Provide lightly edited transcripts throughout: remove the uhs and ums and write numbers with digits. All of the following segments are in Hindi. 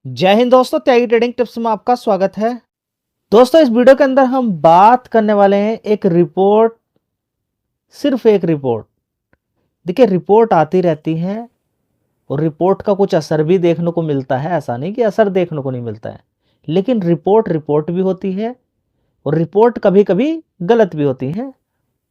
जय हिंद दोस्तों, त्यागी ट्रेडिंग टिप्स में आपका स्वागत है। दोस्तों, इस वीडियो के अंदर हम बात करने वाले हैं एक रिपोर्ट, सिर्फ एक रिपोर्ट। देखिए, रिपोर्ट आती रहती है और रिपोर्ट का कुछ असर भी देखने को मिलता है। ऐसा नहीं कि असर देखने को नहीं मिलता है, लेकिन रिपोर्ट रिपोर्ट भी होती है और रिपोर्ट कभी कभी गलत भी होती है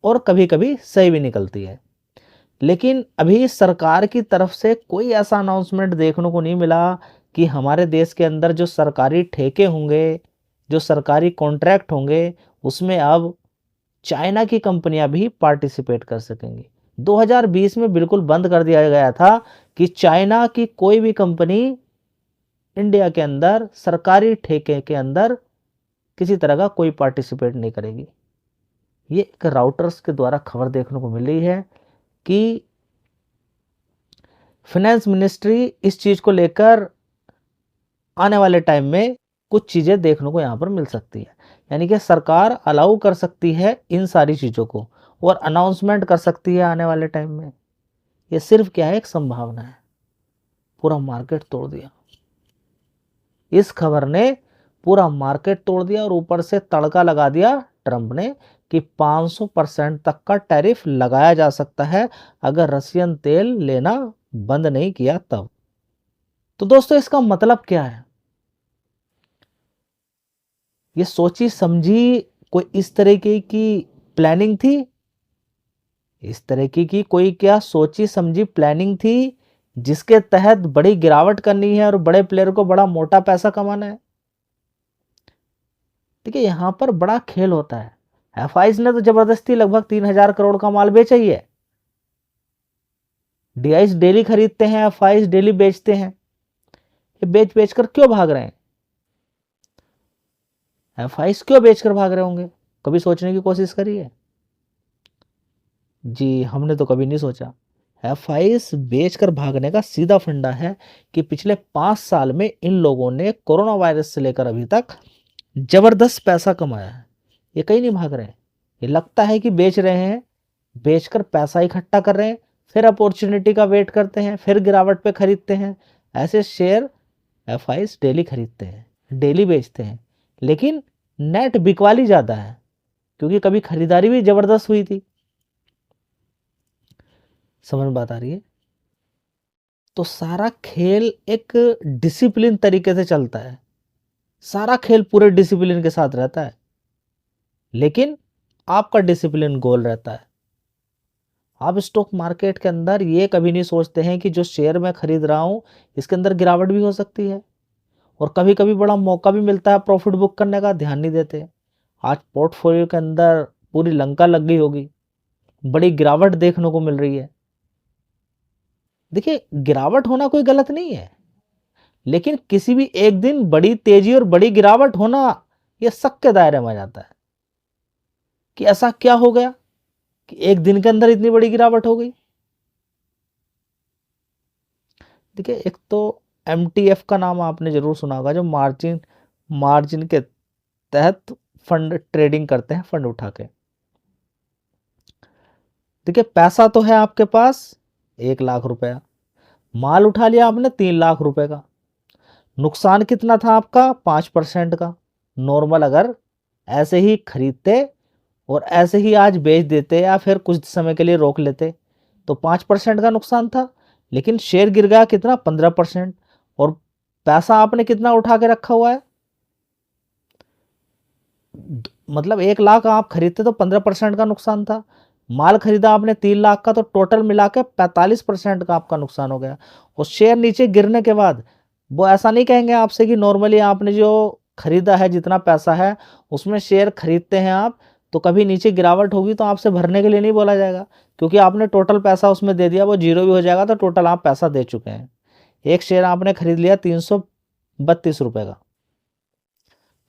और कभी कभी सही भी निकलती है। लेकिन अभी सरकार की तरफ से कोई ऐसा अनाउंसमेंट देखने को नहीं मिला कि हमारे देश के अंदर जो सरकारी ठेके होंगे, जो सरकारी कॉन्ट्रैक्ट होंगे, उसमें अब चाइना की कंपनियां भी पार्टिसिपेट कर सकेंगी। 2020 में बिल्कुल बंद कर दिया गया था कि चाइना की कोई भी कंपनी इंडिया के अंदर सरकारी ठेके के अंदर किसी तरह का कोई पार्टिसिपेट नहीं करेगी। ये एक राउटर्स के द्वारा खबर देखने को मिल रही है कि फाइनेंस मिनिस्ट्री इस चीज को लेकर आने वाले टाइम में कुछ चीजें देखने को यहाँ पर मिल सकती है। यानी कि सरकार अलाउ कर सकती है इन सारी चीजों को और अनाउंसमेंट कर सकती है आने वाले टाइम में। ये सिर्फ क्या है, एक संभावना है। पूरा मार्केट तोड़ दिया, इस खबर ने पूरा मार्केट तोड़ दिया और ऊपर से तड़का लगा दिया ट्रंप ने कि 500% तक का टैरिफ लगाया जा सकता है अगर रशियन तेल लेना बंद नहीं किया तब। तो दोस्तों, इसका मतलब क्या है? ये सोची समझी कोई इस तरीके की प्लानिंग थी? इस तरीके की कोई क्या सोची समझी प्लानिंग थी जिसके तहत बड़ी गिरावट करनी है और बड़े प्लेयर को बड़ा मोटा पैसा कमाना है? देखिए, यहां पर बड़ा खेल होता है। एफआईज ने तो जबरदस्ती लगभग 3,000 करोड़ का माल बेचा ही है। डीआईस डेली खरीदते हैं, एफआईज डेली बेचते हैं। ये बेच बेच कर क्यों भाग रहे हैं? एफआईज क्यों बेचकर भाग रहे होंगे? कभी सोचने की कोशिश करी है? जी, हमने तो कभी नहीं सोचा। एफआईज बेचकर भागने का सीधा फंडा है कि पिछले 5 साल में इन लोगों ने कोरोना वायरस से लेकर अभी तक जबरदस्त पैसा कमाया है। ये कहीं नहीं भाग रहे हैं। ये लगता है कि बेच रहे हैं, बेचकर पैसा इकट्ठा कर रहे हैं, फिर अपॉर्चुनिटी का वेट करते हैं, फिर गिरावट पे खरीदते हैं। ऐसे शेयर एफआईज डेली खरीदते हैं, डेली बेचते हैं, लेकिन नेट बिकवाली ज्यादा है क्योंकि कभी खरीदारी भी जबरदस्त हुई थी। समझ में बात आ रही है? तो सारा खेल एक डिसिप्लिन तरीके से चलता है। सारा खेल पूरे डिसिप्लिन के साथ रहता है, लेकिन आपका डिसिप्लिन गोल रहता है। आप स्टॉक मार्केट के अंदर ये कभी नहीं सोचते हैं कि जो शेयर मैं खरीद रहा हूं इसके अंदर गिरावट भी हो सकती है और कभी कभी बड़ा मौका भी मिलता है प्रॉफिट बुक करने का, ध्यान नहीं देते। आज पोर्टफोलियो के अंदर पूरी लंका लग गई होगी, बड़ी गिरावट देखने को मिल रही है। देखिए, गिरावट होना कोई गलत नहीं है, लेकिन किसी भी एक दिन बड़ी तेजी और बड़ी गिरावट होना यह शक के दायरे में आ जाता है कि ऐसा क्या हो गया कि एक दिन के अंदर इतनी बड़ी गिरावट हो गई। देखिए, एक तो एमटीएफ का नाम आपने जरूर सुना होगा, जो मार्जिन मार्जिन के तहत फंड ट्रेडिंग करते हैं, फंड उठा के। देखिए, पैसा तो है आपके पास 1 लाख रुपया, माल उठा लिया आपने 3 लाख रुपए का, नुकसान कितना था आपका? 5% का। नॉर्मल अगर ऐसे ही खरीदते और ऐसे ही आज बेच देते या फिर कुछ समय के लिए रोक लेते तो 5% का नुकसान था। लेकिन शेयर गिर गया कितना? 15%। और पैसा आपने कितना उठा के रखा हुआ है? मतलब 1 लाख आप खरीदते तो 15% का नुकसान था। माल खरीदा आपने 3 लाख का, तो टोटल मिला के 45% का आपका नुकसान हो गया। और शेयर नीचे गिरने के बाद वो ऐसा नहीं कहेंगे आपसे कि नॉर्मली आपने जो खरीदा है, जितना पैसा है उसमें शेयर खरीदते हैं आप, तो कभी नीचे गिरावट होगी तो आपसे भरने के लिए नहीं बोला जाएगा, क्योंकि आपने टोटल पैसा उसमें दे दिया, वो जीरो भी हो जाएगा तो टोटल आप पैसा दे चुके हैं। एक शेयर आपने खरीद लिया 332 रुपए का,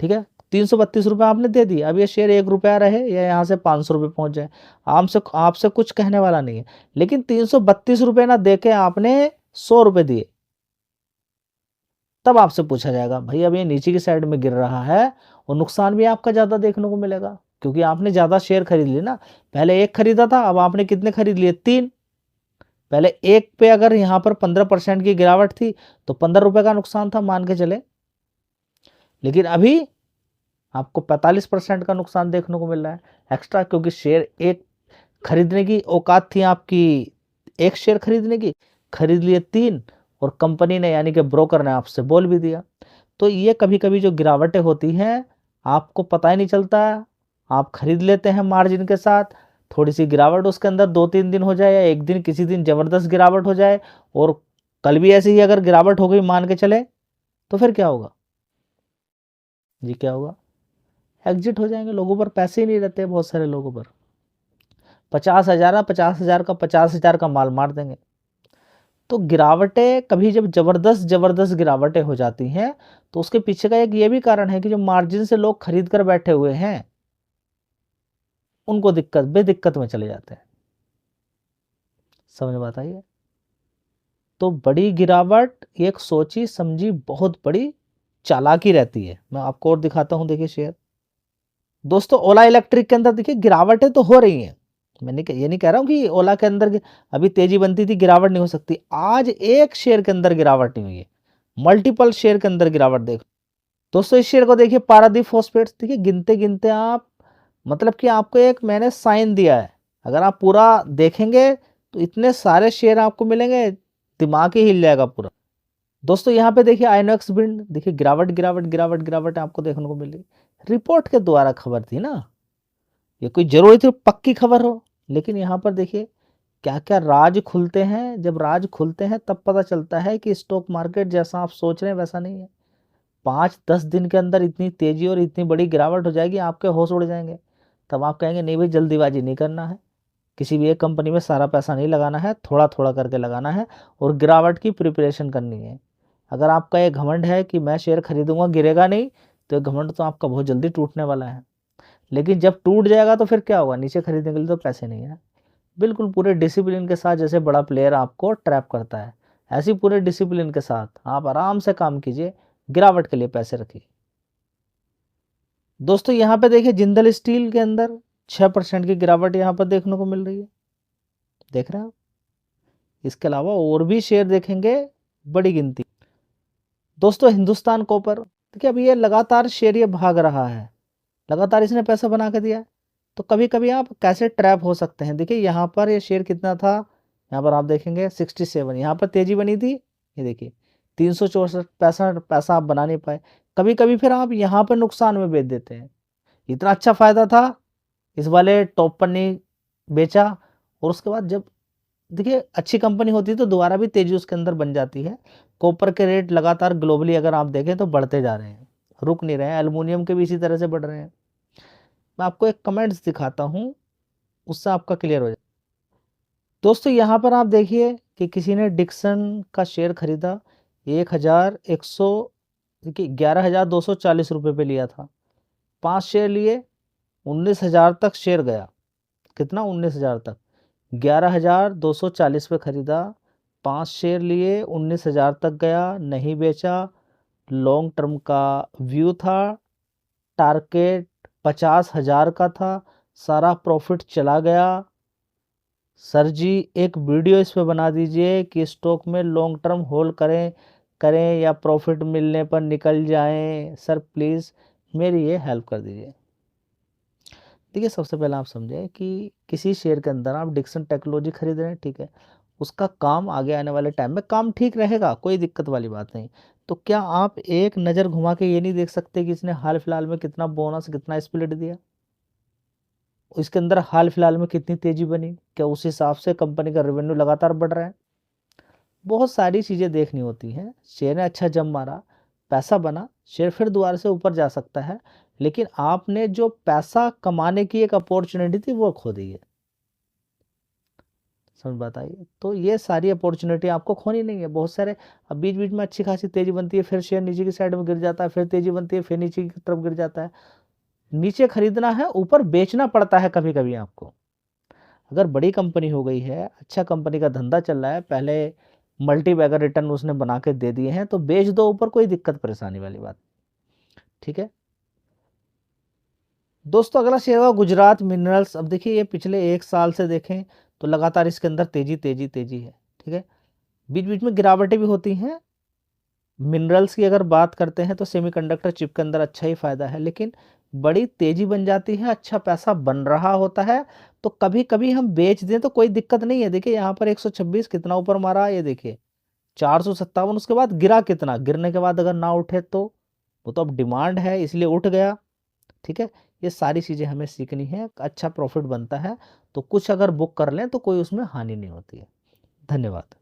ठीक है, 332 रुपये आपने दे दिए। अब ये शेयर 1 रुपया रहे या यहाँ से 500 रुपये पहुंच जाए, आपसे आपसे कुछ कहने वाला नहीं है। लेकिन 332 रुपये ना दे के आपने 100 रुपये दिए, तब आपसे पूछा जाएगा भाई अब ये नीचे की साइड में गिर रहा है और नुकसान भी आपका ज्यादा देखने को मिलेगा, क्योंकि आपने ज्यादा शेयर खरीद लिए ना। पहले एक खरीदा था, अब आपने कितने खरीद लिए? 3। पहले एक पे अगर यहाँ पर 15% की गिरावट थी तो 15 रुपए का नुकसान था मान के चले, लेकिन अभी आपको 45% का नुकसान देखने को मिल रहा है एक्स्ट्रा, क्योंकि शेयर एक खरीदने की औकात थी आपकी, एक शेयर खरीदने की, खरीद लिए 3, और कंपनी ने यानी कि ब्रोकर ने आपसे बोल भी दिया। तो ये कभी कभी जो गिरावटें होती हैं आपको पता ही नहीं चलता, आप खरीद लेते हैं मार्जिन के साथ, थोड़ी सी गिरावट उसके अंदर 2-3 दिन हो जाए या एक दिन किसी दिन ज़बरदस्त गिरावट हो जाए, और कल भी ऐसे ही अगर गिरावट हो गई मान के चले, तो फिर क्या होगा जी, क्या होगा? एग्जिट हो जाएंगे, लोगों पर पैसे ही नहीं रहते, बहुत सारे लोगों पर 50,000 का 50,000 का माल मार देंगे। तो गिरावटें कभी जब ज़बरदस्त ज़बरदस्त गिरावटें हो जाती हैं तो उसके पीछे का एक ये भी कारण है कि जो मार्जिन से लोग खरीद कर बैठे हुए हैं उनको बेदिक्कत में चले जाते हैं। समझ बात आई है? तो बड़ी गिरावट एक सोची समझी बहुत बड़ी चालाकी रहती है। मैं आपको और दिखाता हूं, देखिए शेयर। दोस्तों ओला इलेक्ट्रिक के अंदर देखिए गिरावटें तो हो रही हैं, मैंने ये नहीं कह रहा हूं कि ओला के अंदर अभी तेजी बनती थी गिरावट नहीं हो सकती। आज एक शेयर के अंदर गिरावट नहीं हुई है, मल्टीपल शेयर के अंदर गिरावट देख। दोस्तों इस शेयर को देखिए, पारादीप फॉस्फेट्स, देखिए गिनते गिनते आप, मतलब कि आपको एक मैंने साइन दिया है, अगर आप पूरा देखेंगे तो इतने सारे शेयर आपको मिलेंगे, दिमाग ही हिल जाएगा पूरा। दोस्तों यहाँ पे देखिए आइनॉक्स बिल्ड, देखिए गिरावट गिरावट गिरावट गिरावट आपको देखने को मिली, रिपोर्ट के द्वारा खबर थी ना, ये कोई जरूरी थी पक्की खबर हो, लेकिन यहाँ पर देखिए क्या क्या राज खुलते हैं। जब राज खुलते हैं तब पता चलता है कि स्टॉक मार्केट जैसा आप सोच रहे हैं वैसा नहीं है। 5-10 दिन के अंदर इतनी तेजी और इतनी बड़ी गिरावट हो जाएगी, आपके होश उड़ जाएंगे। तब आप कहेंगे नहीं भाई, जल्दीबाजी नहीं करना है, किसी भी एक कंपनी में सारा पैसा नहीं लगाना है, थोड़ा थोड़ा करके लगाना है और गिरावट की प्रिपरेशन करनी है। अगर आपका ये घमंड है कि मैं शेयर खरीदूंगा गिरेगा नहीं, तो ये घमंड तो आपका बहुत जल्दी टूटने वाला है। लेकिन जब टूट जाएगा तो फिर क्या होगा? नीचे खरीदने के लिए तो पैसे नहीं है। बिल्कुल पूरे डिसिप्लिन के साथ, जैसे बड़ा प्लेयर आपको ट्रैप करता है, ऐसी पूरे डिसिप्लिन के साथ आप आराम से काम कीजिए, गिरावट के लिए पैसे रखिए। दोस्तों यहाँ पे देखिए जिंदल स्टील के अंदर 6% की गिरावट यहाँ पर देखने को मिल रही है, देख रहे हैं आप? इसके अलावा और भी शेयर देखेंगे बड़ी गिनती। दोस्तों हिंदुस्तान कॉपर, देखिए अभी ये लगातार शेयर ये भाग रहा है, लगातार इसने पैसा बना के दिया है। तो कभी कभी आप कैसे ट्रैप हो सकते हैं, देखिए यहाँ पर ये शेयर कितना था, यहाँ पर आप देखेंगे 67, यहाँ पर तेजी बनी थी, ये देखिए 364 पैसा आप बना नहीं पाए। कभी कभी फिर आप यहाँ पर नुकसान में बेच देते हैं, इतना अच्छा फायदा था, इस वाले टॉप पर नहीं बेचा, और उसके बाद जब देखिए अच्छी कंपनी होती है तो दोबारा भी तेजी उसके अंदर बन जाती है। कॉपर के रेट लगातार ग्लोबली अगर आप देखें तो बढ़ते जा रहे हैं, रुक नहीं रहे हैं, एल्युमिनियम के भी इसी तरह से बढ़ रहे हैं। मैं आपको एक कमेंट्स दिखाता हूँ, उससे आपका क्लियर हो जाए। दोस्तों यहाँ पर आप देखिए कि किसी ने डिक्सन का शेयर खरीदा 1,100, देखिए 11,240 रुपये पे लिया था, 5 शेयर लिए, 19,000 तक शेयर गया, कितना 19,000 तक, 11,240 पे खरीदा, 5 शेयर लिए, 19,000 तक गया, नहीं बेचा, लॉन्ग टर्म का व्यू था, टारगेट 50,000 का था, सारा प्रॉफिट चला गया। सर जी एक वीडियो इस पे बना दीजिए कि स्टॉक में लॉन्ग टर्म होल्ड करें करें या प्रॉफिट मिलने पर निकल जाएं, सर प्लीज़ मेरी ये हेल्प कर दीजिए। देखिए सबसे पहले आप समझें कि किसी शेयर के अंदर आप डिक्सन टेक्नोलॉजी खरीद रहे हैं, ठीक है, उसका काम आगे आने वाले टाइम में काम ठीक रहेगा, कोई दिक्कत वाली बात नहीं। तो क्या आप एक नज़र घुमा के ये नहीं देख सकते कि इसने हाल फिलहाल में कितना बोनस, कितना स्प्लिट दिया, इसके अंदर हाल फिलहाल में कितनी तेजी बनी, क्या उस हिसाब से कंपनी का रेवेन्यू लगातार बढ़ रहा है? बहुत सारी चीज़ें देखनी होती हैं। शेयर ने अच्छा जम मारा, पैसा बना, शेयर फिर दोबारा से ऊपर जा सकता है, लेकिन आपने जो पैसा कमाने की एक अपॉर्चुनिटी थी वो खो दी है। समझ बात आई है? तो ये सारी अपॉर्चुनिटी आपको खोनी नहीं है। बहुत सारे अब बीच बीच में अच्छी खासी तेजी बनती है, फिर शेयर नीचे की साइड में गिर जाता है, फिर तेजी बनती है, फिर नीचे की तरफ गिर जाता है। नीचे खरीदना है, ऊपर बेचना पड़ता है कभी कभी आपको। अगर बड़ी कंपनी हो गई है, अच्छा कंपनी का धंधा चल रहा है, पहले मल्टी बैगर रिटर्न उसने बना के दे दिए हैं, तो बेच दो ऊपर, कोई दिक्कत परेशानी वाली बात, ठीक है। दोस्तों अगला शेयर हुआ गुजरात मिनरल्स। अब देखिए ये पिछले 1 साल से देखें तो लगातार इसके अंदर तेजी तेजी तेजी है, ठीक है। बीच बीच में गिरावटें भी होती हैं। मिनरल्स की अगर बात करते हैं तो सेमीकंडक्टर चिप के अंदर अच्छा ही फायदा है, लेकिन बड़ी तेजी बन जाती है, अच्छा पैसा बन रहा होता है, तो कभी कभी हम बेच दें तो कोई दिक्कत नहीं है। देखिए यहाँ पर 126 कितना ऊपर मारा, ये देखिए 457, उसके बाद गिरा कितना, गिरने के बाद अगर ना उठे तो वो तो अब डिमांड है इसलिए उठ गया। ठीक है, ये सारी चीजें हमें सीखनी है। अच्छा प्रॉफिट बनता है तो कुछ अगर बुक कर लें तो कोई उसमें हानि नहीं होती है। धन्यवाद।